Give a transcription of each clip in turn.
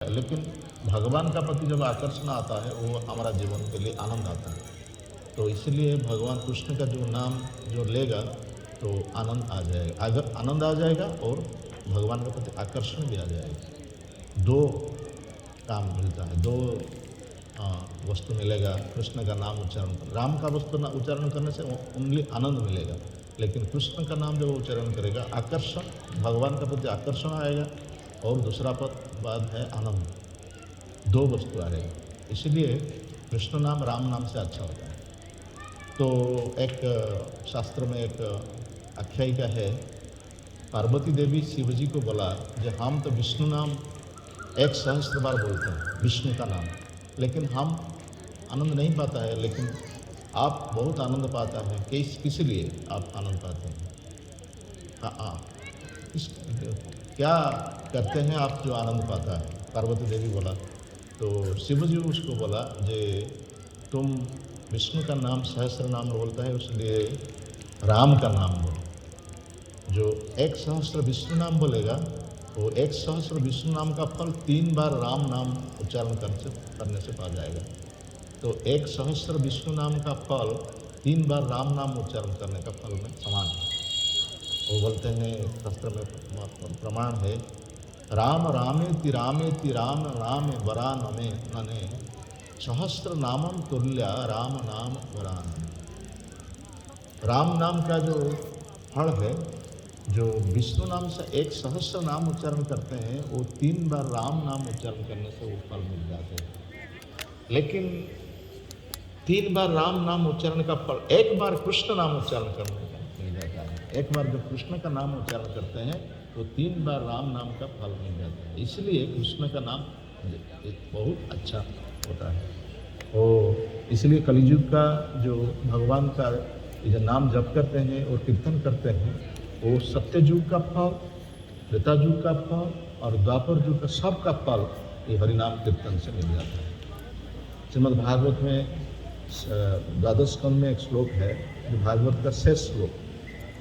लेकिन भगवान का प्रति जब आकर्षण आता है वो हमारा जीवन के लिए आनंद आता है। तो इसलिए भगवान कृष्ण का जो नाम जो लेगा तो आनंद आ जाएगा, अगर आनंद आ जाएगा और भगवान के प्रति आकर्षण भी आ जाएगा। दो काम मिलता है, दो वस्तु मिलेगा कृष्ण का नाम उच्चारण कर। राम का वस्तु ना उच्चारण करने से ओनली आनंद मिलेगा, लेकिन कृष्ण का नाम जब उच्चारण करेगा आकर्षण, भगवान के प्रति आकर्षण आएगा और दूसरा बात है आनंद। दो वस्तु आएगा, इसलिए कृष्ण नाम राम नाम से अच्छा होता है। तो एक शास्त्र में एक आख्यायिका है, पार्वती देवी शिव जी को बोला जो हम तो विष्णु नाम 1 सहस्त्र बार बोलते हैं विष्णु का नाम, लेकिन हम आनंद नहीं पाता है, लेकिन आप बहुत आनंद पाता है। किस लिए आप आनंद पाते हैं? क्या करते हैं आप जो आनंद पाता है? पार्वती देवी बोला तो शिव जी उसको बोला जे तुम विष्णु का नाम सहस्त्र नाम बोलता है, इसलिए राम का नाम बोलो। जो 1 सहस्त्र विष्णु नाम बोलेगा वो 1 सहस्त्र विष्णु नाम का फल 3 बार राम नाम उच्चारण करने से पा जाएगा। तो 1 सहस्त्र विष्णु नाम का फल 3 बार राम नाम उच्चारण करने का फल में समान है। वो बोलते हैं शास्त्र में प्रमाण है, राम रामेति रामेति राम राम वरानमे नने सहस्त्र नामम तुल्य राम नाम वरान। राम नाम का जो फल है, जो विष्णु नाम से 1 सहस्त्र नाम उच्चारण करते हैं वो 3 बार राम नाम उच्चारण करने से वो फल मिल जाते हैं। लेकिन 3 बार राम नाम उच्चारण का फल 1 बार कृष्ण नाम उच्चारण करने का मिल जाता है। एक बार जब कृष्ण का नाम उच्चारण करते हैं तो 3 बार राम नाम का फल मिल जाता है। इसलिए कृष्ण का नाम बहुत अच्छा होता है। तो इसलिए कलियुग का जो भगवान का जो नाम जप करते हैं और कीर्तन करते हैं वो सत्ययुग का फल, त्रेतायुग का फल और द्वापर युग का सब का फल ये हरिनाम कीर्तन से मिल जाता है। श्रीमद् भागवत में 12 स्कंद में एक श्लोक है जो भागवत का शेष श्लोक,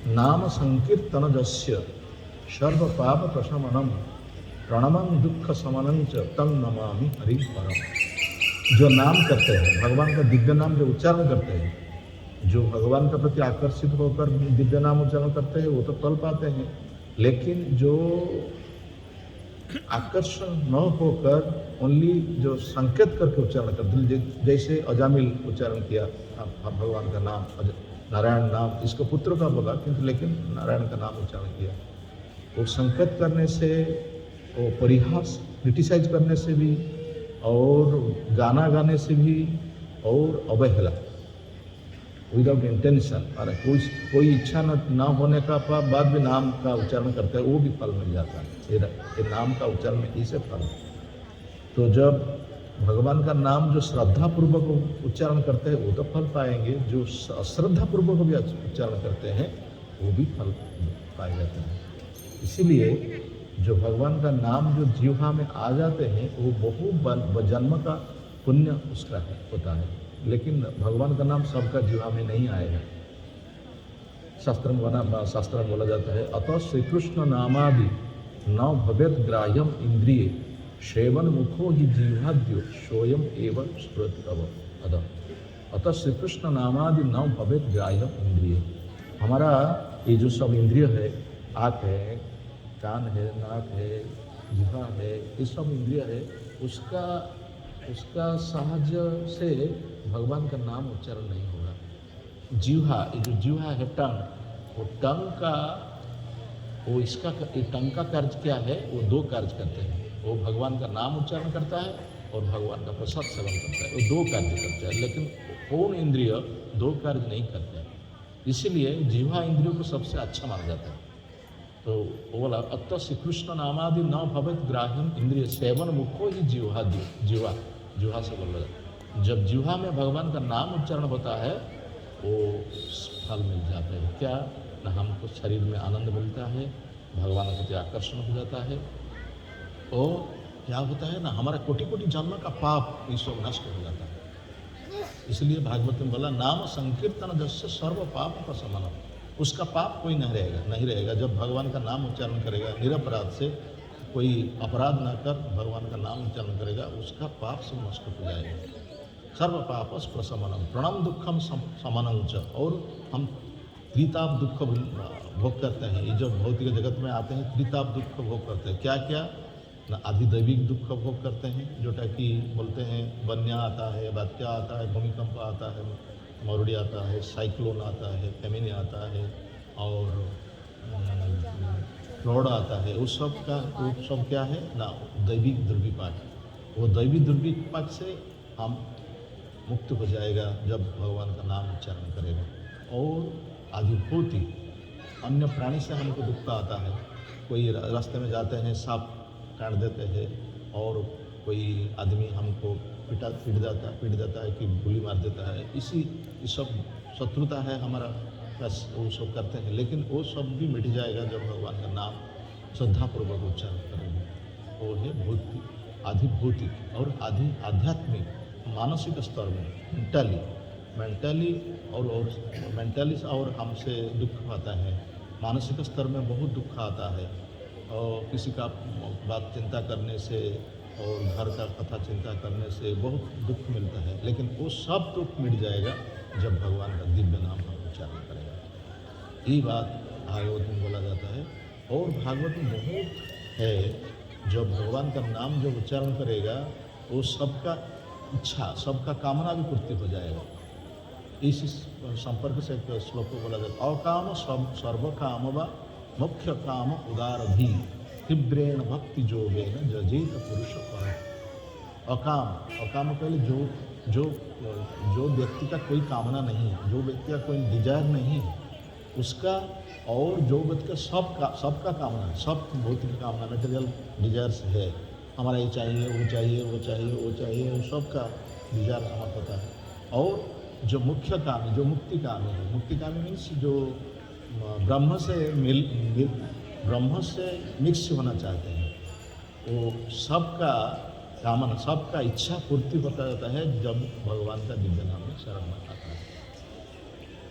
नाम संकीर्तन जस्य सर्व पाप प्रशमनम प्रणमं दुख शमनं च तं नमामि हरि परम। जो नाम करते हैं भगवान का दिव्य नाम जो उच्चारण करते हैं, जो भगवान के प्रति आकर्षित होकर दिव्य नाम उच्चारण करते हैं वो तो फल पाते हैं, लेकिन जो आकर्षण न होकर ओनली जो संकेत करके उच्चारण करते, जैसे अजामिल उच्चारण किया भगवान का नाम, नारायण नाम, इसको पुत्र का बोला किंतु लेकिन नारायण का नाम उच्चारण किया, वो संकेत करने से, वो परिहास क्रिटिसाइज करने से भी और गाना गाने से भी और अवहेला विदाउट इंटेंशन, और कोई इच्छा न होने का बाद भी नाम का उच्चारण करते हैं वो भी फल मिल जाता है। ये नाम का उच्चारण में इसे फल। तो जब भगवान का नाम जो श्रद्धापूर्वक उच्चारण करते हैं वो तो फल पाएंगे, जो अश्रद्धापूर्वक भी उच्चारण करते हैं वो भी फल पाए जाते हैं। इसीलिए जो भगवान का नाम जो जीवा में आ जाते हैं वो बहु जन्म का पुण्य उसका होता है, लेकिन भगवान का नाम सबका जीवा में नहीं आएगा। शास्त्र में बोला जाता है, अतः श्री कृष्ण नामादि न भवेत ग्राह्यम इंद्रिय सेवन मुखो ही जीवाद्यो सोयम एवं स्फुरत। अतः श्री कृष्ण नामादि न भवेत ग्राह्यम इंद्रिय। हमारा ये जो सब इंद्रिय है, आँख है, कान है, नाक है, जिह्वा है, ये सब इंद्रिय है, उसका सहज से भगवान का नाम उच्चारण नहीं होगा। जिह्वा, ये जो जिह्वा है टंग, वो टंग का टंग का कार्य क्या है? वो 2 कार्य करते हैं, वो भगवान का नाम उच्चारण करता है और भगवान का प्रसाद सेवन करता है। वो 2 कार्य करते हैं, लेकिन कौन इंद्रिय 2 कार्य नहीं करते हैं। इसीलिए जिह्वा इंद्रियों को सबसे अच्छा माना जाता है। तो वो बोला, अतः श्री कृष्ण नामादि न भवेत ग्राह्यम इंद्रिय सेवन मुखो ही जिह्वा से बोला जाता है। जब जिह्वा में भगवान का नाम उच्चारण होता है वो फल मिल जाते हैं। क्या न हमको शरीर में आनंद मिलता है, भगवान के प्रति आकर्षण हो जाता है, और क्या होता है ना, हमारा कोटि कोटि जन्म का पाप ये सब नष्ट हो जाता है। इसलिए भागवत में बोला, नाम संकीर्तन जस्य सर्व पाप प्रशमनम, उसका पाप कोई नहीं रहेगा। जब भगवान का नाम उच्चारण करेगा निरपराध से कोई अपराध ना कर भगवान का नाम उच्चारण करेगा, उसका पाप सब नष्ट हो जाएगा। सर्व पापस प्रशमनम प्रणम दुखम समनम च। और हम त्रिताप दुख भोग करते हैं। ये जो भौतिक जगत में आते हैं त्रिताप दुख भोग करते हैं। क्या क्या ना, अधिदैविक दुख भोग करते हैं, जोटा कि बोलते हैं बन्या आता है, बात्या आता है, भूमिकंप आता है, मरुड़ी आता है, साइक्लोन आता है, फेमिनी आता है, और फ्लड आता है। उस सब का वो सब क्या है ना, दैविक दुर्विपाक। वो दैविक दुर्विपाक से हम मुक्त हो जाएगा जब भगवान का नाम उच्चारण करेगा। और अधिभूति, अन्य प्राणी से हमको दुख आता है। कोई रास्ते में जाते हैं, सांप काट देते हैं, और कोई आदमी हमको पीट देता है कि गोली मार देता है। ये सब शत्रुता है हमारा, बस वो सब करते हैं। लेकिन वो सब भी मिट जाएगा जब भगवान का नाम श्रद्धापूर्वक उच्चारण करेंगे। वो है भौतिक, आधिभौतिक और आध्यात्मिक मानसिक स्तर में मेंटली और हमसे दुख आता है। मानसिक स्तर में बहुत दुख आता है, और किसी का बात चिंता करने से और घर का कथा चिंता करने से बहुत दुख मिलता है। लेकिन वो सब दुख मिट जाएगा जब भगवान का दिव्य नाम हम उच्चारण करेंगे। ये बात भागवत में बोला जाता है। और भागवत में बहुत है, जब भगवान का नाम जब उच्चारण करेगा वो सबका इच्छा, सबका कामना भी पूर्ति हो जाएगा। इस संपर्क से एक श्लोक को बोला जाता है, अकाम सर्व काम व मुख्य काम उदारधि तीव्रेण भक्ति जोगेन जजेत पुरुष पर। अकाम पहले जो व्यक्ति का कोई कामना नहीं है, जो व्यक्ति का कोई डिजायर नहीं है उसका, और जो व्यक्ति का सबका कामना, सब भौतिक कामना मटेरियल डिजायर्स है, हमारा ये चाहिए, वो चाहिए, वो चाहिए, वो चाहिए, वो सबका डिजायर हमारा पता है। और जो मुख्य काम, जो मुक्तिकामी है, मुक्तिकामी मीन्स जो ब्रह्म से मिक्स होना चाहते हैं, वो सबका कामना, सबका इच्छा पूर्ति होता रहता है जब भगवान का दिव्य नाम में शरण में आता है।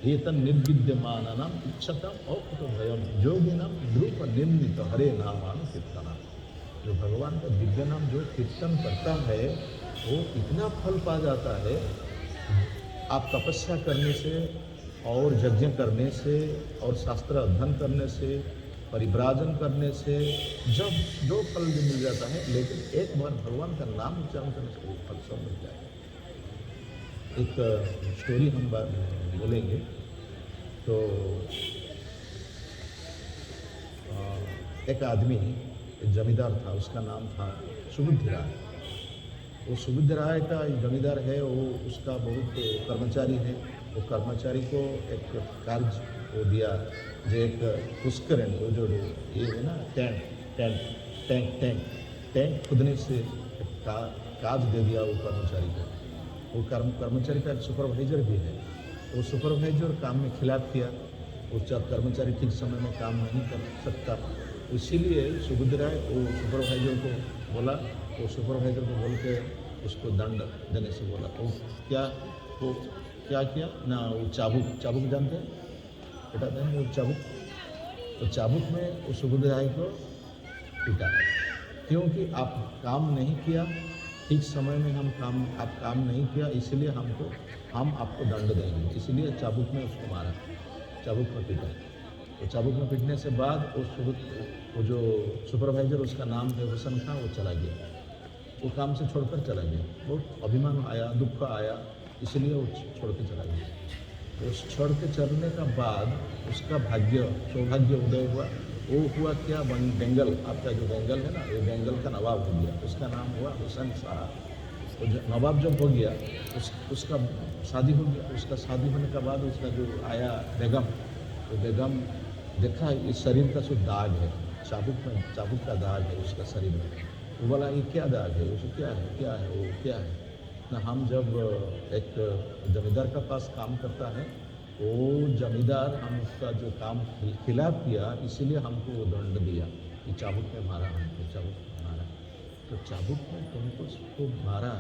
ये तन निर्विद्यमानम इच्छतम औकुत भयम योगिनम ध्रुव निम्नित हरे नामान कीर्तना। जो भगवान का दिव्य नाम जो कीर्तन करता है वो इतना फल पा जाता है। आप तपस्या करने से और यज्ञ करने से और शास्त्र अध्ययन करने से, परिव्राजन करने से जब जो फल भी मिल जाता है, लेकिन एक बार भगवान का नाम उच्चारण करने से वो फल सब मिल जाएगा। एक स्टोरी हम बोलेंगे तो एक आदमी, एक जमींदार था, उसका नाम था सुबुद्धि राय। वो सुबुद्धि राय का जमींदार है, वो उसका बहुत कर्मचारी है। वो कर्मचारी को एक कार्य वो दिया, जो एक पुष्करण, वो जो ये है ना टैंक खुदने से काज दे दिया वो कर्मचारी को। वो कर्मचारी का एक सुपरवाइजर भी है। वो सुपरवाइजर काम में खिलाफ किया, वो कर्मचारी ठीक समय में काम नहीं कर सकता, इसीलिए सुबुद्धि राय वो सुपरवाइजर को बोला, वो सुपरवाइजर को बोल के उसको दंड देने से बोला। वो क्या किया ना, वो चाबुक जानते हैं, पिटाते हैं वो चाबुक, तो चाबुक में वो सुबुद्धि राय को पिटा, क्योंकि आप काम नहीं किया ठीक समय में, आप काम नहीं किया, इसलिए हम आपको दंड देंगे, इसलिए चाबुक में उसको मारा, चाबुक में पीटा। तो चाबुक में पीटने से बाद वो जो सुपरवाइजर, उसका नाम है हुसन था, वो चला गया, वो काम से छोड़कर चला गया। बहुत अभिमान आया, दुख आया, इसलिए वो छोड़ के चला गया। उस छोड़ के चलने का बाद उसका सौभाग्य उदय हुआ। वो हुआ क्या, बेंगल, आपका जो बेंगल है ना, ये बेंगल का नवाब हो गया, उसका नाम हुआ हुसैन शाह। तो नवाब जब हो गया, उसका शादी हो गया। उसका शादी होने के बाद उसका जो आया बेगम, तो बेगम देखा इस शरीर का जो दाग है, चाबुक का दाग है उसका शरीर में। वो बोला ये क्या दाग है, उसको क्या है वो क्या है ना। हम जब एक जमींदार का पास काम करता है, वो जमींदार हम उसका जो काम खिलाफ किया, इसीलिए हमको वो दंड दिया कि चाबुक में मारा, हमको चाबुक में मारा। तो चाबुक में तुमको मारा,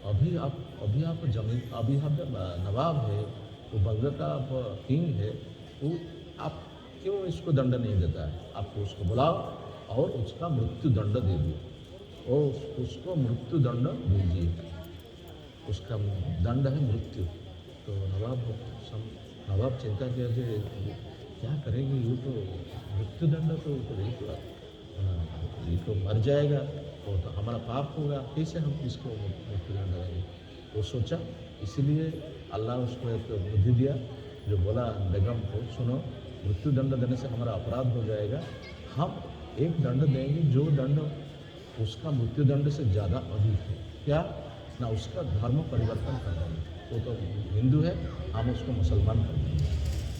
अभी आप नवाब है, वो बंग का आप किंग है, वो आप क्यों इसको दंड नहीं देता है? आपको उसको बुलाओ और उसका मृत्यु दंड दे दिए, और उसको मृत्यु दंड दीजिए, उसका दंड है मृत्यु। तो नवाब चिंता किया कि क्या करेंगे, ये तो मृत्यु दंड तो ये तो मर जाएगा, तो हमारा पाप होगा, कैसे हम इसको मृत्यु दंड देंगे। वो सोचा, इसीलिए अल्लाह उसको एक बुद्धि दिया, जो बोला बेगम को, सुनो, मृत्यु दंड देने से हमारा अपराध हो जाएगा, हम एक दंड देंगे जो दंड उसका मृत्यु दंड से ज़्यादा अधिक है। क्या ना, उसका धर्म परिवर्तन कर देंगे। वो तो हिंदू है, हम उसको मुसलमान कर देंगे,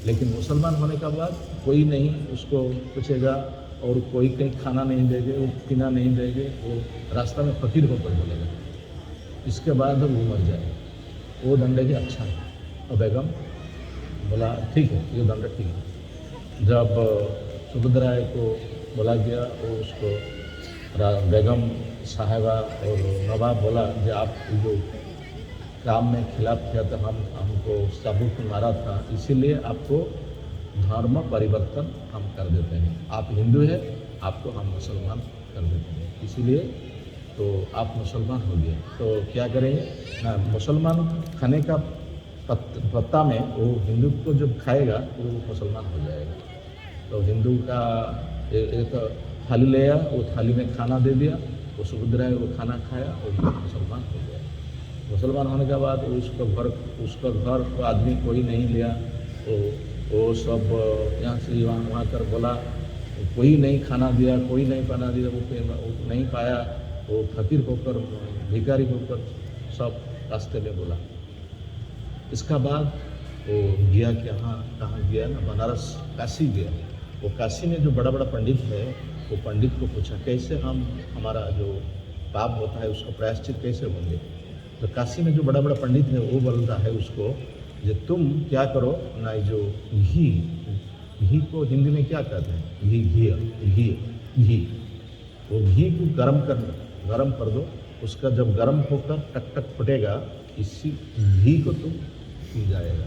लेकिन मुसलमान होने के बाद कोई नहीं उसको पूछेगा, और कोई कहीं खाना नहीं देंगे, वो पीना नहीं देंगे, वो रास्ता में फकीर होकर बोलेगा, इसके बाद वो मर जाएगा, वो दंड है अच्छा है। और बेगम बोला ठीक है, ये दंड ठीक है। जब सुभद्रा को बोला गया, वो उसको बेगम साहिबा और नवाब बोला कि आप जो काम में खिलाफ किया था, हमको सबूत मारा था, इसीलिए आपको धर्म परिवर्तन हम कर देते हैं। आप हिंदू हैं, आपको हम मुसलमान कर देते हैं, इसीलिए तो आप मुसलमान हो गए। तो क्या करेंगे ना, मुसलमान खाने का पत्ता में वो हिंदू को जब खाएगा वो मुसलमान हो जाएगा। तो हिंदू का एक थाली ले आया, वो थाली में खाना दे दिया, वो सुभद्रा वो खाना खाया और मुसलमान हो गया। मुसलमान होने के बाद उसका घर को आदमी कोई नहीं लिया, वो सब यहाँ से वहाँ कर बोला, कोई नहीं खाना दिया, कोई नहीं पाना दिया, वो नहीं पाया, वो फकीर होकर भिखारी होकर सब रास्ते में बोला। इसका बाद वो गया कि कहाँ गया ना, बनारस काशी गया। वो काशी में जो बड़ा बड़ा पंडित है, वो पंडित को पूछा कैसे हमारा जो पाप होता है उसका प्रायश्चित कैसे होंगे। तो काशी में जो बड़ा बड़ा पंडित है वो बोलता है उसको, जो तुम क्या करो ना, जो घी को हिंदी में क्या कहते हैं, घी, वो घी को गरम कर दो, उसका जब गरम होकर टक टक फुटेगा, इसी घी को तुम पी जाएगा।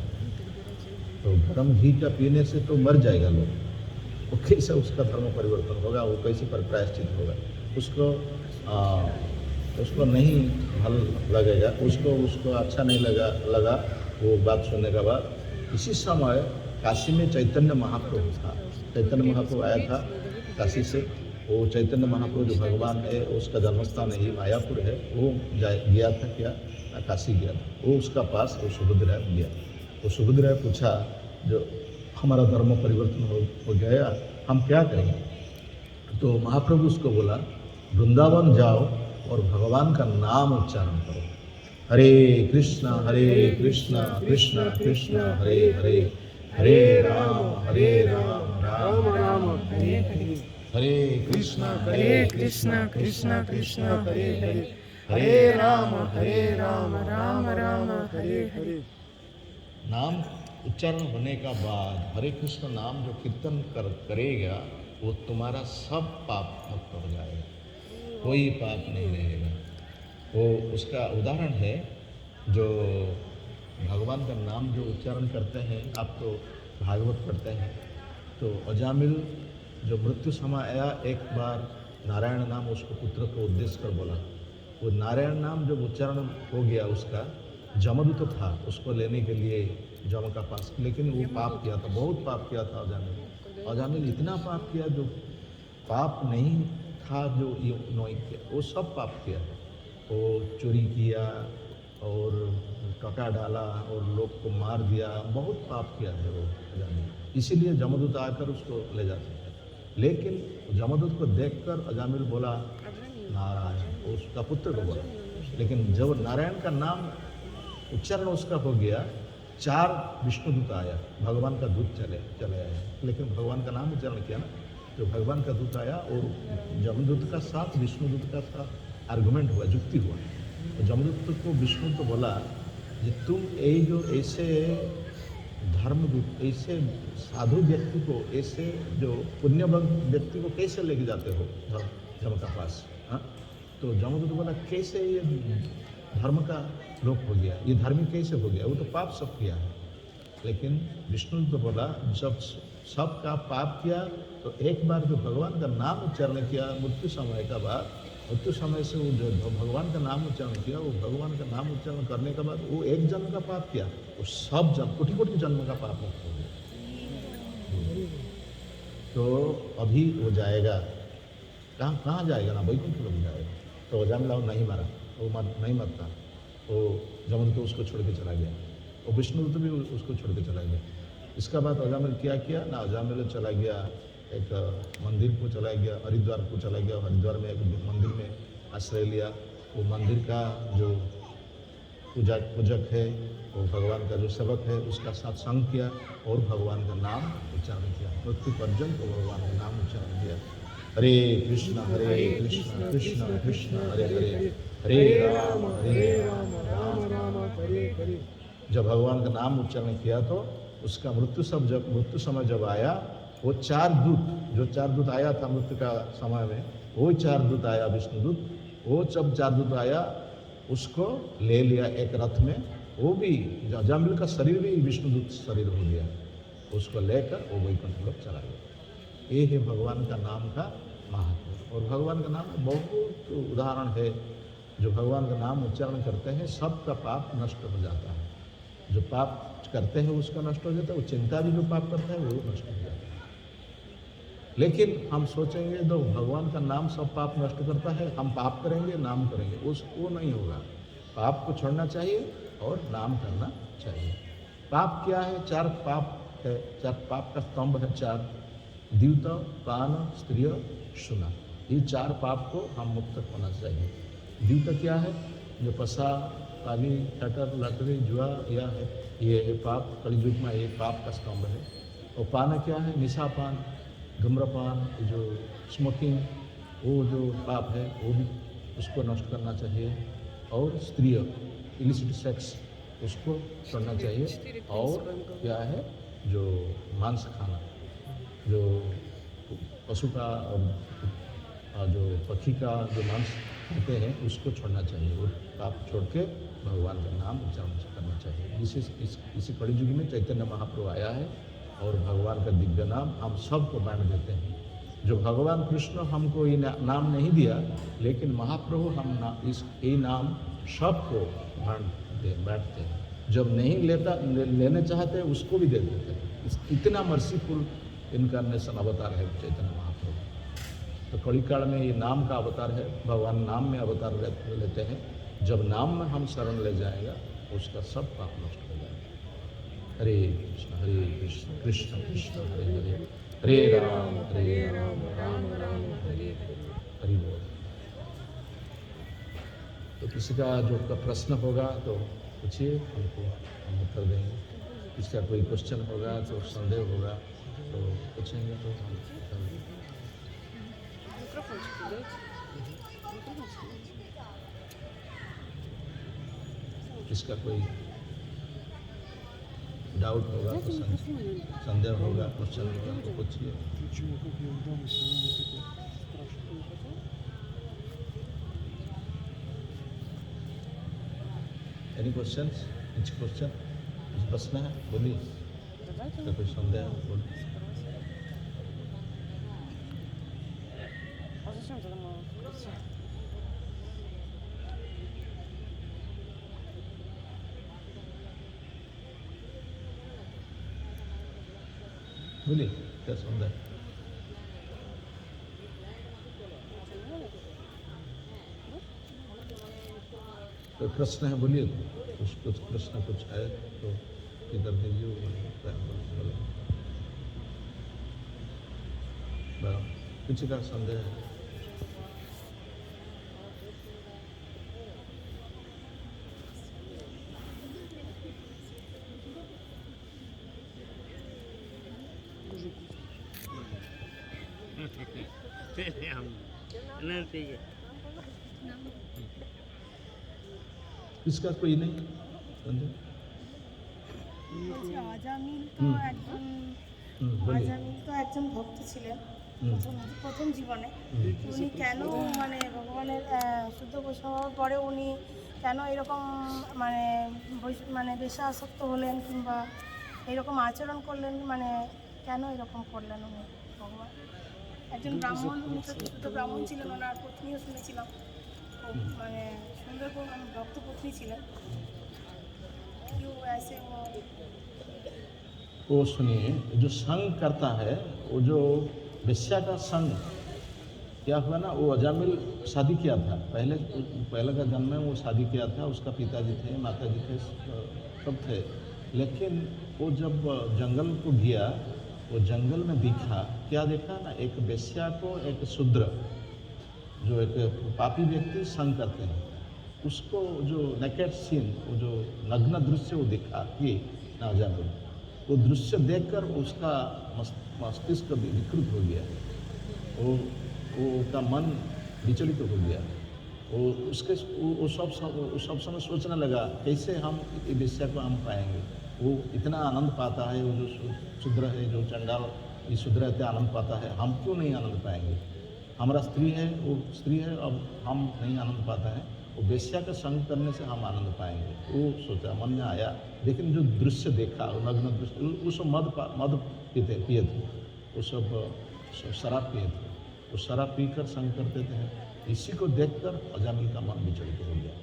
तो गरम घी का पीने से तो मर जाएगा लोग, वो कैसे उसका धर्म परिवर्तन होगा, वो कैसे प्रायश्चित होगा। उसको नहीं भल लगेगा, उसको अच्छा नहीं लगा वो बात सुनने के बाद। इसी समय काशी में चैतन्य महाप्रभु था, चैतन्य महाप्रभु आया था काशी से। वो चैतन्य महाप्रभु जो भगवान है, उसका जन्मस्थान यही मायापुर है, वो गया था क्या, काशी गया था। वो उसका पास वो सुभद्रा गया। वो सुभद्रा पूछा, जो हमारा धर्म परिवर्तन हो गया, हम क्या करेंगे। तो महाप्रभु उसको बोला, वृंदावन जाओ और भगवान का नाम उच्चारण करो, हरे कृष्णा कृष्ण कृष्ण हरे हरे, हरे राम राम राम हरे हरे, हरे कृष्ण कृष्ण कृष्ण हरे हरे, हरे राम राम राम हरे हरे। नाम उच्चारण होने का बाद हरे कृष्ण नाम जो कीर्तन करेगा, वो तुम्हारा सब पाप मुक्त हो जाएगा, कोई पाप नहीं रहेगा। वो उसका उदाहरण है, जो भगवान का नाम जो उच्चारण करते हैं, आप तो भागवत पढ़ते हैं, तो अजामिल जो मृत्यु समय आया, एक बार नारायण नाम उसको पुत्र को उद्देश्य कर बोला। वो नारायण नाम जब उच्चारण हो गया, उसका जमदूत था उसको लेने के लिए जम का पास, लेकिन वो पाप किया था, बहुत पाप किया था अजामिल इतना पाप किया, जो पाप नहीं था जो नहीं किया, वो सब पाप किया। वो चोरी किया और टका डाला और लोग को मार दिया, बहुत पाप किया है वो अजामिल। इसीलिए जमदूत आकर उसको ले जाते हैं। लेकिन जमदूत को देखकर अजामिल बोला नारायण, उसका पुत्र को बोला। लेकिन जब नारायण का नाम उच्चारण उसका हो गया, 4 विष्णुदूत आया, भगवान का दूत चले आया। लेकिन भगवान का नाम उच्चारण किया ना, तो भगवान का दूत आया और जमदूत का साथ विष्णुदूत का साथ आर्गुमेंट हुआ, जुक्ति हुआ। तो जमदूत को विष्णु तो बोला, कि तुम ये जो ऐसे धर्मदूत, ऐसे साधु व्यक्ति को, ऐसे जो पुण्यवान व्यक्ति को कैसे लेके जाते हो जम का पास। हाँ, तो जमदूत बोला, कैसे ये धर्म का लोप हो गया, ये धार्मिक कैसे हो गया, वो तो पाप सब किया है। लेकिन विष्णु तो बोला, जब सबका पाप किया, तो एक बार जो भगवान का नाम उच्चारण किया मृत्यु समय का बाद, मृत्यु समय से वो जो भगवान का नाम उच्चारण किया, वो भगवान का नाम उच्चारण करने के बाद वो एक जन्म का पाप किया, वो सब जन्म कोटि कोटि जन्म का पाप मुक्त हो गया। तो अभी वो जाएगा कहाँ कहाँ जाएगा ना, वैकुंठ लोग जाएगा। तो अजामिल नहीं मरा, वो नहीं मरता, वो जमदूत उसको छोड़ के चला गया, वो विष्णुदूत भी उसको छोड़ के चला गया। इसका बाद अजामिल क्या किया ना, अजामिल चला गया एक मंदिर को चला गया, हरिद्वार को चला गया, हरिद्वार में एक मंदिर में आश्रय लिया। वो मंदिर का जो पूजक है, वो भगवान का जो सेवक है, उसका सत्संग किया और भगवान का नाम उच्चारण किया, मृत्यु पर्यंत वो भगवान का नाम उच्चारण किया। हरे कृष्ण कृष्ण कृष्ण हरे हरे, हरे राम राम राम हरे हरे। जब भगवान का नाम उच्चारण किया तो उसका मृत्यु समय जब आया, वो चार दूत आया था मृत्यु का समय में, वो चार दूत आया विष्णुदूत, वो जब चार दूत आया उसको ले लिया एक रथ में, वो भी अजामिल का शरीर भी विष्णुदूत शरीर हो गया, उसको लेकर वो वैकुंठ लोक चला गया। ये है भगवान का नाम का महत्व। और भगवान का नाम बहुत उदाहरण है, जो भगवान का नाम उच्चारण करते हैं सबका पाप नष्ट हो जाता है। जो पाप करते हैं उसका नष्ट हो जाता है, वो चिंता भी जो पाप करता है वो नष्ट हो जाता है। लेकिन हम सोचेंगे तो भगवान का नाम सब पाप नष्ट करता है, हम पाप करेंगे नाम करेंगे, वो नहीं होगा। पाप को छोड़ना चाहिए और नाम करना चाहिए। पाप क्या है? चार पाप है, चार पाप का स्तंभ है, चार: द्यूत, पान, स्त्रिय, शुना। ये चार पाप को हम मुक्त होना चाहिए। द्यूत क्या है? जो पसा, पानी, टटर, लकड़ी, जुआ या है, ये पाप कलयुग में ये पाप का स्तंभ है। और पान क्या है? निशापान, धूम्रपान, जो स्मोकिंग, वो जो पाप है वो भी उसको नष्ट करना चाहिए। और स्त्रिय, इलिसिट सेक्स, उसको छोड़ना चाहिए। और क्या है? जो मांस खाना, जो पशु का और जो पक्षी का जो मांस खाते हैं उसको छोड़ना चाहिए। वो पाप छोड़ के भगवान का नाम उच्चारण करना चाहिए। इसी कलि युग में चैतन्य महाप्रभु आया है और भगवान का दिव्य नाम हम सबको बांट देते हैं। जो भगवान कृष्ण हमको ये नाम नहीं दिया, लेकिन महाप्रभु ये नाम सबको बांटते हैं। जब नहीं लेने चाहते उसको भी दे देते हैं। इतना मर्सीफुल इनकारनेशन अवतार है चैतन्य महाप्रभु। तो कली काल में ये नाम का अवतार है, भगवान नाम में अवतार लेते हैं। जब नाम में हम शरण ले जाएगा उसका सब पाप नष्ट हो जाएगा। हरे कृष्ण कृष्ण कृष्ण हरे हरे, हरे राम राम राम हरे हरि बोल। तो किसी का जो प्रश्न होगा तो पूछिए, हमको हम उत्तर देंगे। किसी का कोई क्वेश्चन होगा तो संदेह होगा तो पूछेंगे तो हम उत्तर देंगे। किसका कोई डाउट होगा तो संदेह होगा, क्वेश्चन होगा तो पूछिए। Any questions? कुछ क्वेश्चन, कुछ प्रश्न है बोलिए। इसका कोई संदेह है बोलिए। बोलिए क्या संदेह है? कोई प्रश्न है बोलिए। कुछ प्रश्न कुछ है तो इधर दीजिए। किसी का संदेह है? इसका कोई नहीं संदेह? আজামিল তো একজন ভক্ত ছিলেন প্রথম জীবনে। উনি কেন মানে ভগবানের শুদ্ধ বৈষ্ণব হওয়ার পরে উনি কেন এরকম মানে বেশি আসক্ত হলেন কিংবা এরকম আচরণ করলেন, মানে কেন এরকম করলেন উনি ভগবান? একজন ব্রাহ্মণ, উনি তো শুদ্ধ ব্রাহ্মণ ছিলেন, ওনার পত্নীও শুনেছিলাম খুব মানে সুন্দর ভক্ত পত্নী ছিলেন। কেউ ऐसे वो सुनिए, जो संग करता है, वो जो वेश्या का संग क्या हुआ ना, वो अजामिल शादी किया था पहले का जन्म में वो शादी किया था, उसका पिताजी थे, माताजी थे, सब थे। लेकिन वो जब जंगल को गया, वो जंगल में देखा, क्या देखा ना, एक वेश्या को एक शूद्र, जो एक पापी व्यक्ति संग करते हैं, उसको जो नेकेड सीन, वो जो नग्न दृश्य वो देखा ये ना अजामिल, वो दृश्य देखकर उसका मस्तिष्क विकृत हो गया, वो का मन विचलित हो गया। वो सब समय सोचने लगा कैसे हम ये वेश्या को हम पाएंगे। वो इतना आनंद पाता है, वो जो शूद्र है, जो चंडाल ये शूद्र है, इतना आनंद पाता है, हम क्यों नहीं आनंद पाएंगे? हमारा स्त्री है, वो स्त्री है, अब हम नहीं आनंद पाता है, वो वेश्या का संग करने से हम आनंद पाएंगे। वो सोचा, मन में आया। लेकिन जो दृश्य देखा, नग्न दृश्य, वो सब मद पिए थे, वो सब शराब पिए थे, वो शराब पीकर संग करते थे। इसी को देखकर अजामिल का मन विचलित हो गया।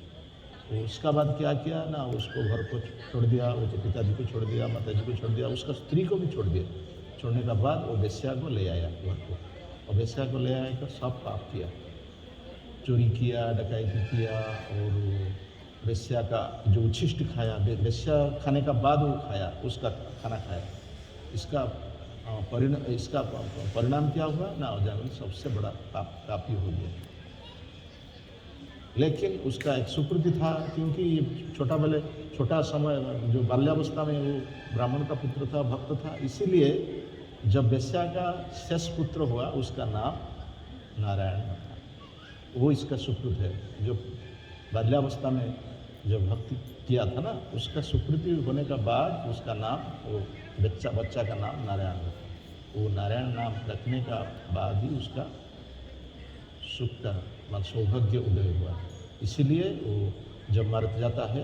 तो उसका बाद क्या किया ना, उसको घर को छोड़ दिया, वो पिताजी को छोड़ दिया, माताजी को छोड़ दिया, उसका स्त्री को भी छोड़ दिया। छोड़ने का बाद वो वेश्या को ले आया घर को, और वेश्या को ले आकर सब पाप किया, चोरी किया, डकैती किया, और वेश्या का जो उच्छिष्ट खाया, वेश्या खाने का बाद वो खाया, उसका खाना खाया। इसका परिणाम क्या हुआ ना, अजामिल सबसे बड़ा पापी हो गया। लेकिन उसका एक सुकृति था, क्योंकि ये छोटा समय जो बाल्यावस्था में वो ब्राह्मण का पुत्र था, भक्त था, इसीलिए जब वेश्या का शेष पुत्र हुआ, उसका नाम नारायण था। वो इसका सुकृत है। जो बाल्यावस्था में जब भक्ति किया था ना, उसका सुकृति होने का बाद उसका नाम, वो बच्चा का नाम नारायण है। वो नारायण नाम रखने का बाद ही उसका सुख का सौभाग्य उदय हुआ। इसीलिए वो जब मर जाता है,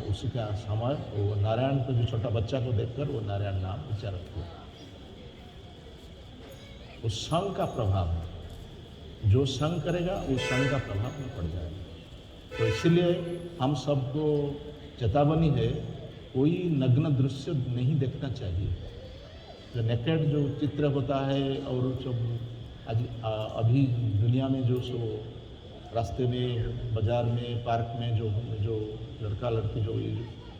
उसी का समय वो नारायण को, जो छोटा बच्चा को देखकर वो नारायण नाम उच्चारण किया। उस संग का प्रभाव, जो संग करेगा वो संग का प्रभाव में पड़ जाएगा। तो इसीलिए हम सबको चेतावनी है, कोई नग्न दृश्य नहीं देखना चाहिए। जो नेकेड जो चित्र होता है, और सब अभी दुनिया में जो सो रास्ते में, बाज़ार में, पार्क में जो लड़का लड़की जो ये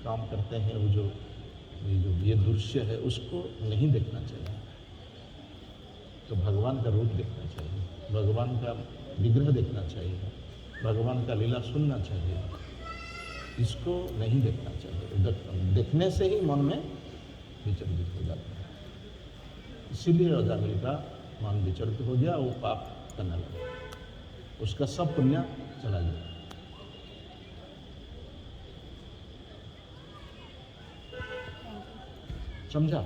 काम करते हैं, वो जो ये दृश्य है, उसको नहीं देखना चाहिए। तो भगवान का रूप देखना चाहिए, भगवान का विग्रह देखना चाहिए, भगवान का लीला सुनना चाहिए। इसको नहीं देखना चाहिए। देखने से ही मन में विचलित हो जाता है। इसीलिए अजामिल का मन विचलित हो गया, वो पाप करने लगा, उसका सब पुण्य चला गया। समझा?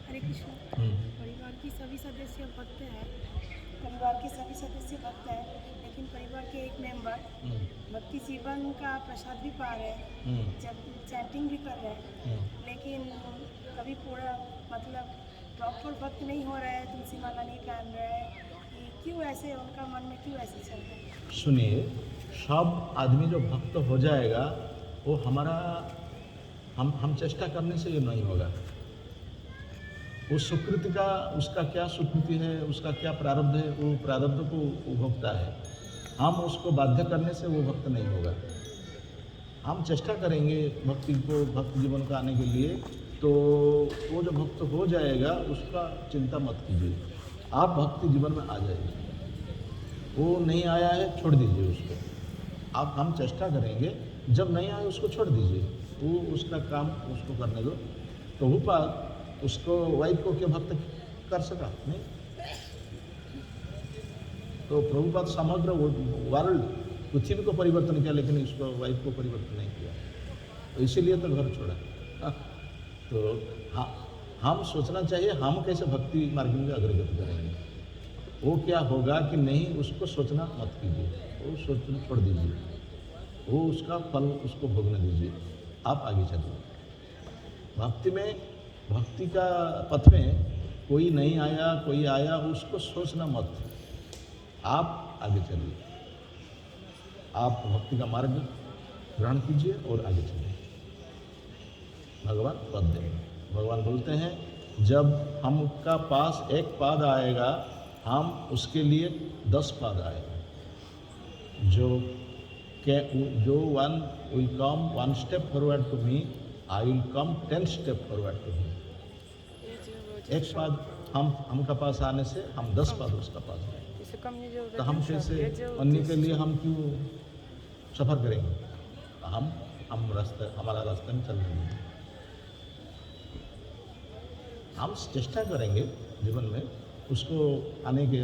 हरे कृष्ण। परिवार की सभी सदस्य भक्त हैं, लेकिन परिवार के एक मेंबर भक्ति जीवन का प्रसाद भी पा रहे हैं, जब चैंटिंग भी कर रहे हैं, लेकिन कभी पूरा मतलब प्रॉपर भक्त नहीं हो रहा है, तुलसी माला नहीं पहन रहे हैं। क्यों ऐसे, उनका मन में क्यों ऐसे चल रहा है? सुनिए, सब आदमी जो भक्त हो जाएगा, वो हमारा हम चेष्टा करने से ये नहीं होगा। वो सुकृति का, उसका क्या सुकृति है, उसका क्या प्रारब्ध है, वो प्रारब्ध को वो भोगता है। हम उसको बाध्य करने से वो भक्त नहीं होगा। हम चेष्टा करेंगे भक्ति को, भक्त जीवन का आने के लिए, तो वो जो भक्त हो जाएगा, उसका चिंता मत कीजिए, आप भक्ति जीवन में आ जाइए। वो नहीं आया है, छोड़ दीजिए उसको। आप हम चेष्टा करेंगे, जब नहीं आए उसको छोड़ दीजिए, वो उसका काम उसको करने दो। प्रभुपाद उसको वाइफ को क्यों भक्त कर सका नहीं? तो प्रभुपाद समग्र वर्ल्ड पृथ्वी को परिवर्तन किया लेकिन उसको वाइफ को परिवर्तन नहीं किया, तो इसीलिए तो घर छोड़ा। तो हाँ, हम सोचना चाहिए हम कैसे भक्ति मार्ग में अग्रगति करेंगे। वो क्या होगा कि नहीं, उसको सोचना मत कीजिए, वो सोचना छोड़ दीजिए, वो उसका फल उसको भोगने दीजिए, आप आगे चलिए। भक्ति में, भक्ति का पथ में कोई नहीं आया, कोई आया, उसको सोचना मत, आप आगे चलिए, आप भक्ति का मार्ग ग्रहण कीजिए और आगे चलिए। भगवान पद देंगे। भगवान बोलते हैं जब हमका पास एक पाद आएगा, हम उसके लिए 10 पाद आएगा। जो one will come 1 step forward to me, I will come 10 step forward to me. एक पाद हमका पास आने से हम 10 पाद उसका पास आएंगे। तो हम कैसे अन्य के लिए हम क्यों सफ़र करेंगे? हम रास्ते, हमारा रास्ते में चल रहे हैं। हम चेष्टा करेंगे जीवन में उसको आने के,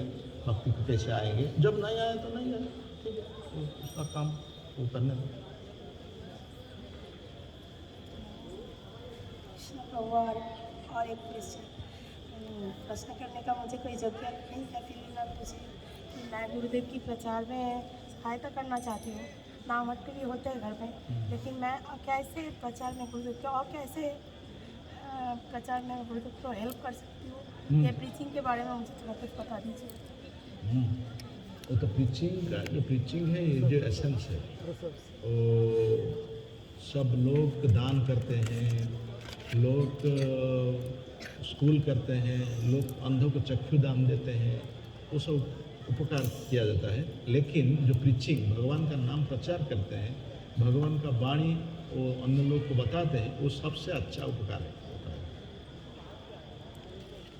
भक्ति को कैसे आएंगे। जब नहीं आए तो नहीं आए, ठीक है, तो उसका काम वो करने में। और एक प्रश्न करने का मुझे कोई जरूरत नहीं है, फिर मैं पूछी कि मैं गुरुदेव की प्रचार में सहायता करना चाहती हूँ। नाम हट भी होते हैं घर में, लेकिन मैं कैसे प्रचार में गुरुदेव को और कैसे प्रचार में गुरुदेव को हेल्प कर सकती हूँ, ये प्रीचिंग के बारे में मुझे थोड़ा कुछ बता दीजिए। वो तो प्रीचिंग का जो प्रीचिंग है, ये जो एसेंस है, वो सब लोग दान करते हैं, लोग स्कूल करते हैं, लोग अंधों को चक्षु दान देते हैं, वो सब उपकार किया जाता है। लेकिन जो प्रीचिंग, भगवान का नाम प्रचार करते हैं, भगवान का वाणी वो अन्य लोग को बताते हैं, वो सबसे अच्छा उपकार है।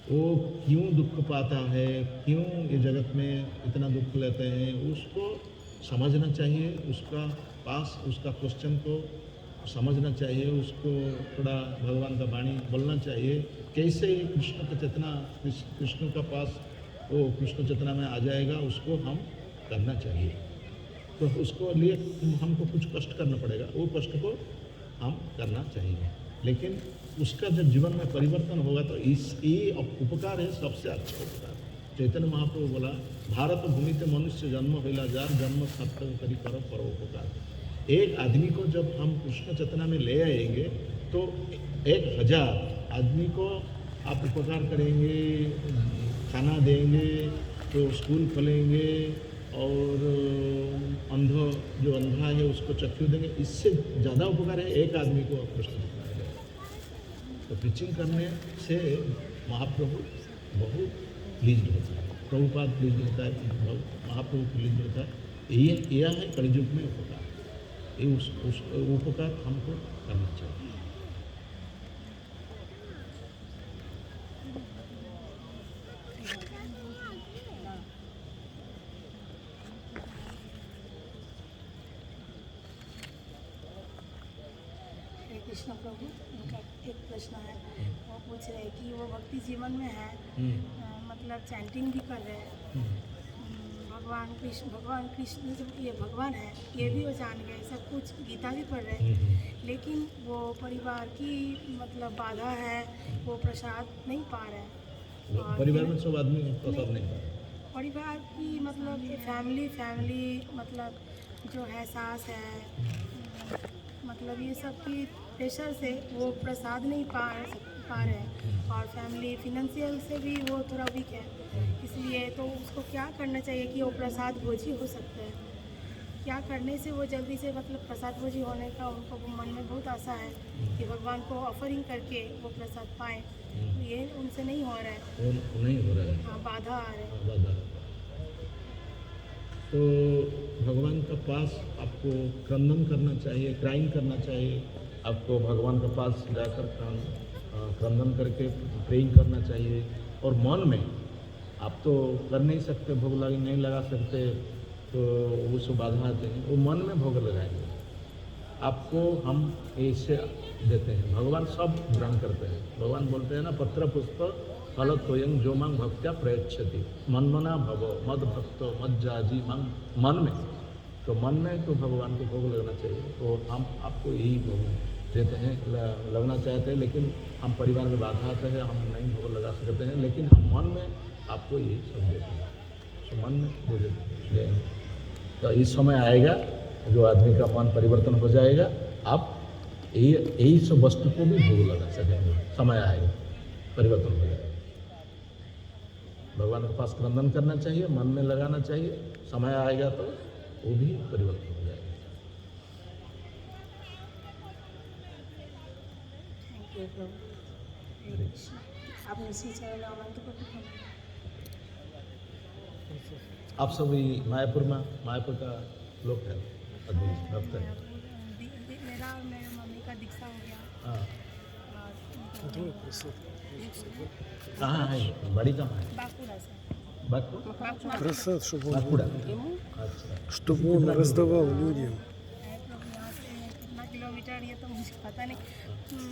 वो क्यों दुख पाता है, क्यों ये जगत में इतना दुख लेते हैं, उसको समझना चाहिए, उसका पास उसका क्वेश्चन को समझना चाहिए, उसको थोड़ा भगवान का वाणी बोलना चाहिए, कैसे कृष्ण का चेतना, कृष्ण का पास वो कृष्ण चेतना में आ जाएगा, उसको हम करना चाहिए। तो उसको लिए हमको कुछ कष्ट करना पड़ेगा, वो कष्ट को हम करना चाहिए। लेकिन उसका जब जीवन में परिवर्तन होगा तो ये उपकार है सबसे अच्छा उपकार। चैतन्य महाप्रभु बोला, भारत भूमि ते मनुष्य जन्म होइला जार, जन्म सार्थक करी करो परोपकार। एक आदमी को जब हम कृष्ण चेतना में ले आएंगे तो 1000 आदमी को आप उपकार करेंगे, खाना देंगे, तो स्कूल खोलेंगे, और जो अंधा है उसको चक्षु देंगे। इससे ज़्यादा उपकार है एक आदमी को कृष्ण चेतना में ले। तो प्रीचिंग करने से महाप्रभु बहुत प्लीज्ड होता है, प्रभुपाद प्लीज्ड होता है, महाप्रभु प्लीज्ड होता है। यह है कलियुग में उपकार। ये उस उपकार हमको करना चाहिए। कृष्ण प्रभु, उनका एक प्रश्न है, वो पूछ रहे हैं कि वो भक्ति जीवन में है, मतलब चैंटिंग भी कर रहे हैं, भगवान कृष्ण जब ये भगवान है ये भी वो जान गए, सब कुछ गीता भी पढ़ रहे हैं, लेकिन वो परिवार की मतलब बाधा है, वो प्रसाद नहीं पा रहे हैं। परिवार में सब आदमी प्रसाद नहीं पा रहे, परिवार की मतलब फैमिली मतलब जो है, सास है, मतलब ये सब की प्रेशर से वो प्रसाद नहीं पा रहे हैं, और फैमिली फिनेंशियल से भी वो थोड़ा वीक है, इसलिए तो उसको क्या करना चाहिए कि वो प्रसाद भोजी हो सकते हैं। क्या करने से वो जल्दी से मतलब प्रसाद भोजी होने का उनको मन में बहुत आशा है कि भगवान को ऑफरिंग करके वो प्रसाद पाएँ, ये उनसे नहीं हो रहा है, नहीं हो रहा है। हाँ, बाधा आ रहा है। बाधा। तो भगवान का पास आपको क्रंदन करना चाहिए, क्राइंग करना चाहिए, आपको भगवान के पास जाकर क्रंदन करके प्रेइंग करना चाहिए। और मन में आप तो कर नहीं सकते, भोग नहीं लगा सकते, तो वो सब बाधा आते हैं, वो मन में भोग लगाएंगे। आपको हम ऐसे देते हैं, भगवान सब ग्रहण करते हैं। भगवान बोलते हैं ना, पत्र पुष्प फल तोयं जो मांग भक्त्या प्रयच्छति, मनमना भवो मद भक्तो मज्जाजी मांग। मन में तो मन में तो भगवान को भोग लगना चाहिए। तो हम आपको यही भोग देते हैं, लगना चाहते हैं, लेकिन हम परिवार में बाधा आते हैं, हम नहीं भोग लगा सकते हैं, लेकिन हम मन में आपको यही सब देते हैं, तो मन में दे देते हैं। तो इस समय आएगा जो आदमी का मन परिवर्तन हो जाएगा, आप यही सब वस्तु को भी भोग लगा सकेंगे। समय आएगा, परिवर्तन हो जाएगा। भगवान के पास क्रंदन करना चाहिए, मन में लगाना चाहिए, समय आएगा तो वो भी परिवर्तन हो जाएगा। आप उसी चरण अनंत को आप सभी मायापुर का लोग है, आदमी भक्त है। मेरा और मेरे मम्मी का दीक्षा हो गया। हाँ, और कहाँ है? बड़ी कहाँ है? बांकुड़ा से। Просад, чтобы он, बांकुड़ा। अच्छा, чтобы он раздавал людям. यहाँ से कितना किलोमीटर ये तो मुझे पता नहीं,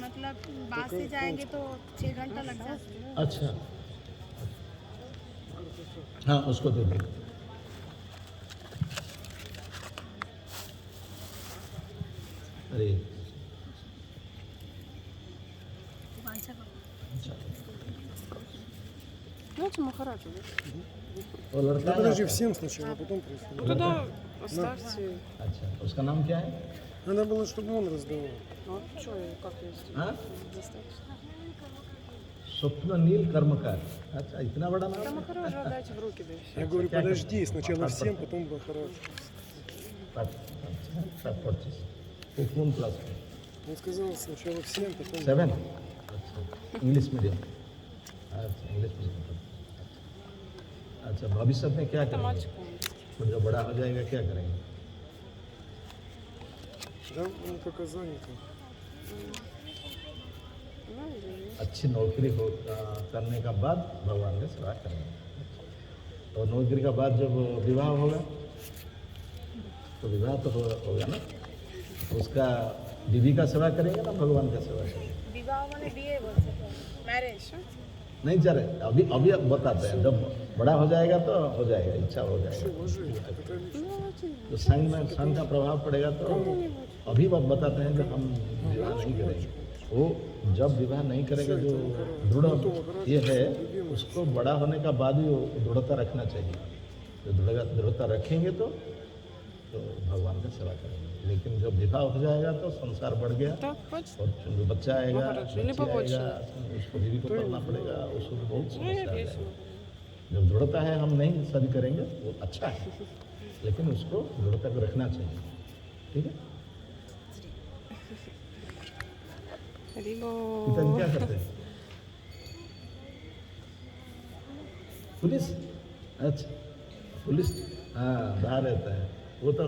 मतलब बस से जाएंगे तो 6 घंटा लग जाता है। अच्छा, हाँ उसको दे दो। अरे वांछा करो। अच्छा, Дайте Махараджу. वो लड़का Да है подожди, आपका? всем сначала, а потом просить. Ну тогда оставьте. अच्छा, उसका नाम क्या है? Надо было, чтобы он раздавал. Ну что, как я сделаю? हाँ? Достаточно. स्वप्न नील कर्मकार। अच्छा, इतना बड़ा Да नाम है? Махараджу отдайте в руки, да и все. Я говорю, क्या подожди, करते हैं? сначала всем, потом Бахарадж. सब 25। वो कौन क्लास में? Он сказал сначала всем, потом... 7। अच्छा, इंग्लिश मीडियम। अच्छा, इंग्लिश मीडियम। अच्छा, भविष्य में क्या Это करेंगे? мальчик умный. तो जब बड़ा हो जाएगा क्या करेंगे? Да, он пока занят. Ну, или нет. अच्छी नौकरी करने का बाद भगवान का सेवा करेंगे। और नौकरी का बाद जब विवाह होगा तो विवाह तो होगा ना, उसका बीवी का सेवा करेंगे ना भगवान का सेवा करेंगे? विवाह मैंने बीए बोल सकते हैं, मैरिज। नहीं चले, अभी बताते हैं, जब बड़ा हो जाएगा तो हो जाएगा, इच्छा हो जाएगा। तो संघ का प्रभाव पड़ेगा तो अभी बताते हैं जो हम विवाह नहीं करेंगे। वो जब विवाह नहीं करेगा जो दृढ़ ये है, उसको बड़ा होने का बाद भी वो दृढ़ता रखना चाहिए। तो दृढ़ता रखेंगे तो भगवान का सेवा करेंगे। लेकिन जब विवाह हो जाएगा तो संसार बढ़ गया Так, хватит. और जो बच्चा आएगा, महाराज, или बच्ची побольше? आएगा, उसको बीवी को करना पड़ेगा, उसको भी बहुत Ну, समस्या я आ весело. जाएगी। जब दृढ़ता है, हम नहीं शादी करेंगे वो अच्छा है, लेकिन उसको दृढ़ता को रखना चाहिए। ठीक है? Либо... पिताजी क्या करते हैं? पुलिस? अच्छा, पुलिस, हाँ बाहर रहता है वो तो।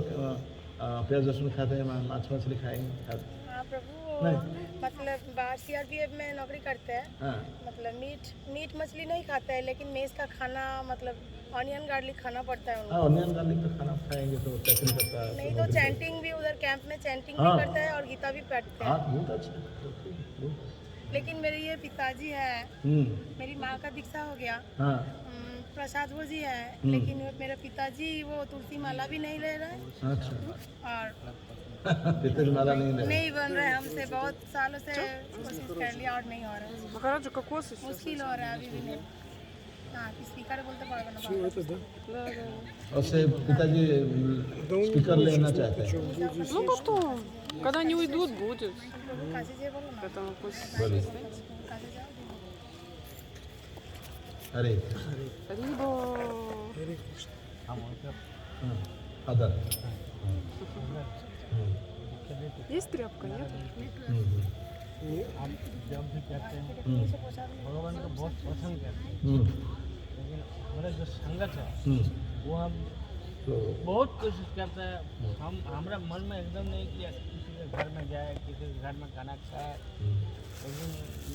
प्याज लहसुन खाते हैं, माछ मछली खाएंगे? हाँ प्रभु, नहीं। मतलब बाहर सीआरपीएफ में नौकरी करते हैं। हाँ, मतलब मीट मछली नहीं खाता है, लेकिन मेस का खाना मतलब ऑनियन गार्लिक खाना पड़ता है उनको। हाँ ऑनियन गार्लिक तो खाना खाएंगे तो चाकरी करता है। नहीं तो चैंटिंग भी उधर कैंप में चैंटिंग भी हाँ। करता है और गीता भी पढ़ते हाँ हैं। बहुत अच्छा, बहुत। लेकिन मेरे ये पिताजी है, मेरी माँ का दीक्षा हो गया, हाँ प्रसाद वो जी है, लेकिन मेरे पिताजी वो तुलसी माला भी नहीं ले रहे हैं अच्छा। और पिताजी माला नहीं ले रहे। नहीं बन रहे। हमसे बहुत सालों से कोशिश कर लिया और नहीं हो रहा है। Махараджу кокосы сейчас. मुश्किल हो रहा है अभी भी नहीं। हाँ, स्पीकर बोलते पड़ेगा ना Все это, да? Да, да. और से पिताजी Да он не स्पीकर लेना хочет, चाहते что हैं। он будет Ну потом, когда они уйдут, будет. काशी से बोलो ना, Поэтому пусть... बोलिए। काशी जाओ। अरे Либо... अदर Есть тряпка, нет? हम जब भी कहते हैं मुझे पूछा भी भगवान को बहुत पसंद करते हैं, लेकिन हमारा जो संगत है वो हम तो बहुत कोशिश करते हैं। हम हमारा मन में एकदम नहीं कि किसी के घर में जाए, किसी के घर में खाना खाए, लेकिन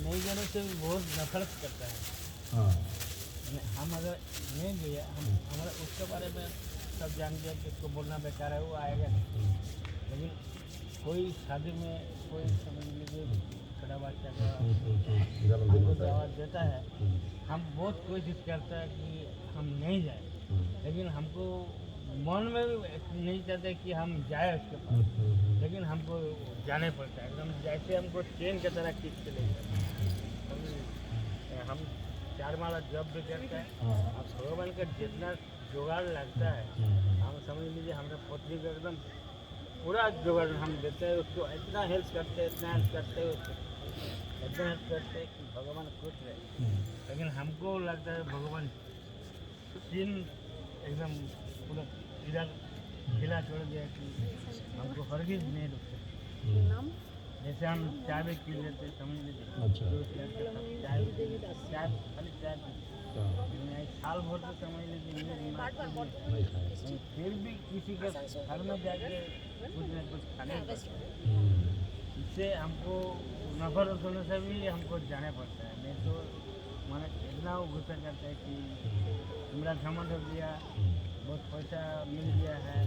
नहीं जाने से भी बहुत नफरत करता है। हाँ हम अगर नहीं गए, हम हमारा उसके बारे में सब जान गया कि इसको बोलना बेकार है, वो आएगा नहीं। लेकिन कोई शादी में कोई समझ लीजिए छोटा बच्चा का जन्मदिन हमको होता है। दावत देता है, हम बहुत कोशिश करते हैं कि हम नहीं जाए, लेकिन हमको मन में भी नहीं चाहते कि हम जाए उसके पास, लेकिन हमको जाने पड़ता है एकदम जैसे हमको ट्रेन की तरह खींच के ले जाते हैं। हम 4 माला जब भी करते हैं, अब भगवान का जितना जुगाड़ लगता है, हम समझ लीजिए हमारे पत्नी का एकदम पूरा जुगाड़ हम देते हैं उसको, इतना हेल्प करते हैं, इतना हेल्प करते हैं उसको, इतना हेल्प करते हैं कि भगवान खुश रहे। लेकिन हमको लगता है भगवान सीन एकदम पूरा इधर खिला छोड़ दिया कि हमको हरगिज नहीं रुकते। जैसे हम चाय भी पी लेते, समझ लीजिए अच्छा। चाय खाली चाय पी साल भर तो समझ लीजिए नहीं खाया। फिर भी किसी के घर में जाके कुछ न कुछ खाने पड़ता है। इससे हमको नफरत होने से भी हमको जाने पड़ता है, नहीं तो मैंने इतना वो गुस्सा करता है कि मेरा घमंड हो गया, बहुत पैसा मिल गया है,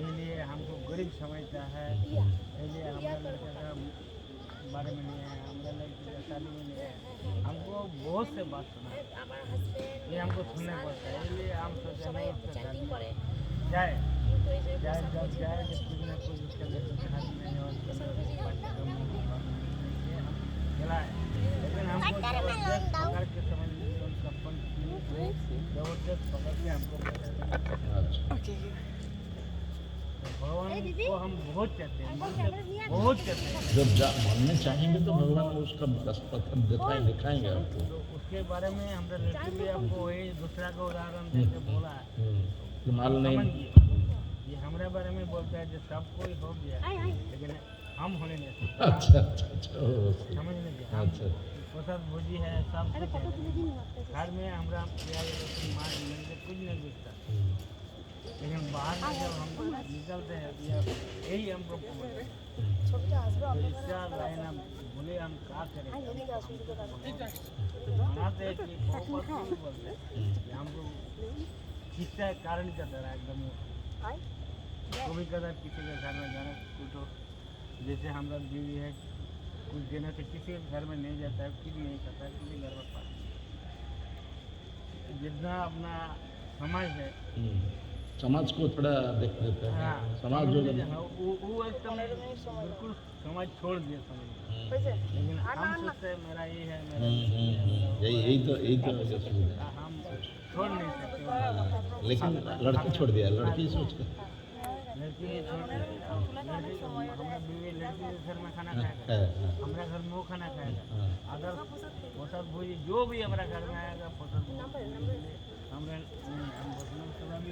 इसलिए हमको गरीब समझता है, इसलिए हमारा लड़का का बारे में नहीं है, हमारा लड़की का शादी में नहीं है। हमको बहुत से बात सुना है, ये हमको सुनने पड़ता है, इसलिए हम सोचे नहीं उसका शादी जाए जब जाए जब कुछ न कुछ उसके लड़के के हाथ में और हम खिलाए। लेकिन हमको जबरदस्त पकड़ के समझ लीजिए उनका जबरदस्त पकड़ के हमको अच्छा। भगवान को हम बहुत चाहते हैं, मन से बहुत चाहते हैं। जब मन में चाहेंगे तो भगवान उसका पत्थर दिखाएंगे आपको। तो उसके बारे में हमारे लड़की भी आपको वही दूसरा का उदाहरण देके बोला है कि माल नहीं। ये हमारे बारे में बोलता है जो सब कोई हो गया, लेकिन हम होने नहीं सकते। अच्छा अच्छा अच्छा ओ, समझ लीजिए अच्छा। पोषक भोजी है, सब कुछ है। घर में हमारा प्याज लहसुन मार मिलकर कुछ नहीं बिकता, लेकिन बाहर में जब हम निकलते हैं यही हमको तो इसका लाइन हम बोले हम क्या करें, मनाते हैं कि बोलते हैं कि हमको किसका है कारण का तरह एकदम कभी कदा किसी के घर में जाना तो जैसे हमारा बीवी है कुछ देने से किसी के घर में नहीं जाता है, कुछ नहीं करता है, किसी घर में पास जितना अपना समाज है समाज को थोड़ा देख देते हैं। हाँ, समाज जो वो एकदम बिल्कुल समाज छोड़ दिया समझ, लेकिन हम सोचते हैं मेरा ये है मेरा यही तो असुविधा हम छोड़ नहीं सकते। लेकिन लड़की छोड़ दिया, लड़की सोच के लड़की छोड़ हमारा बीवी लड़की के घर में खाना खाएगा, हमारा घर में वो खाना खाएगा। अगर पोषक भोजी जो भी हमारा घर में आएगा पोषक भोजी हमारे हम